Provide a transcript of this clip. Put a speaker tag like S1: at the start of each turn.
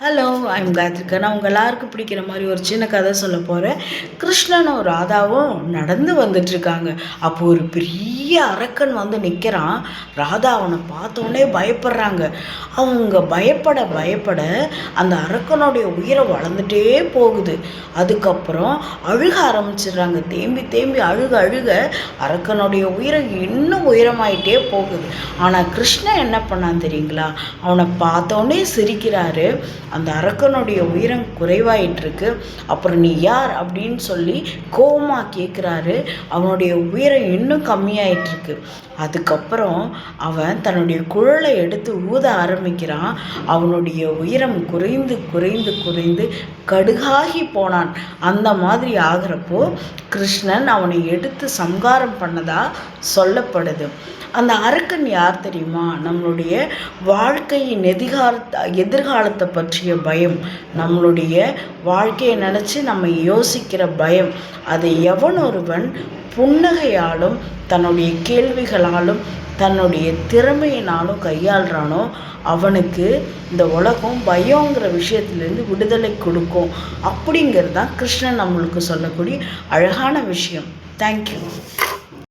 S1: Hello, I'm காயத்ரிக்கா. நான் உங்கள் எல்லாருக்கும் பிடிக்கிற மாதிரி ஒரு சின்ன கதை சொல்ல போகிறேன். கிருஷ்ணனும் ராதாவும் நடந்து வந்துட்டுருக்காங்க. அப்போது ஒரு பெரிய அரக்கன் வந்து நிற்கிறான். ராதா அவனை பார்த்தோன்னே பயப்படுறாங்க. அவங்க பயப்பட அந்த அரக்கனுடைய உயிரை வளர்ந்துட்டே போகுது. அதுக்கப்புறம் அழுக ஆரம்பிச்சிடுறாங்க. தேம்பி அழுக அரக்கனுடைய உயிரை இன்னும் உயரமாயிட்டே போகுது. ஆனால் கிருஷ்ணன் என்ன பண்ணான்னு தெரியுங்களா? அவனை பார்த்தோன்னே சிரிக்கிறாரு. அந்த அரக்கனுடைய உயிரம் குறைவாயிட்டிருக்கு. அப்புறம் நீ யார் அப்படின்னு சொல்லி கோபமாக கேட்குறாரு. அவனுடைய உயிரம் இன்னும் கம்மியாயிட்டிருக்கு. அதுக்கப்புறம் அவன் தன்னுடைய குழலை எடுத்து ஊத ஆரம்பிக்கிறான். அவனுடைய உயரம் குறைந்து கடுகாகி போனான். அந்த மாதிரி ஆகிறப்போ கிருஷ்ணன் அவனை எடுத்து சம்ஹாரம் பண்ணதா சொல்லப்படுது. அந்த அரக்கன் யார் தெரியுமா? நம்மளுடைய வாழ்க்கையின் எதிர்காலத்தை பற்றிய பயம், நம்மளுடைய வாழ்க்கையை நினச்சி நம்ம யோசிக்கிற பயம், அதை எவன் ஒருவன் புன்னகையாலும் தன்னுடைய கேள்விகளாலும் தன்னுடைய திறமையினாலும் கையாளுறானோ அவனுக்கு இந்த உலகம் பயங்கிற விஷயத்துலேருந்து விடுதலை கொடுக்கும். அப்படிங்கிறது தான் கிருஷ்ணன் நம்மளுக்கு சொல்லக்கூடிய அழகான விஷயம். தேங்க்யூ.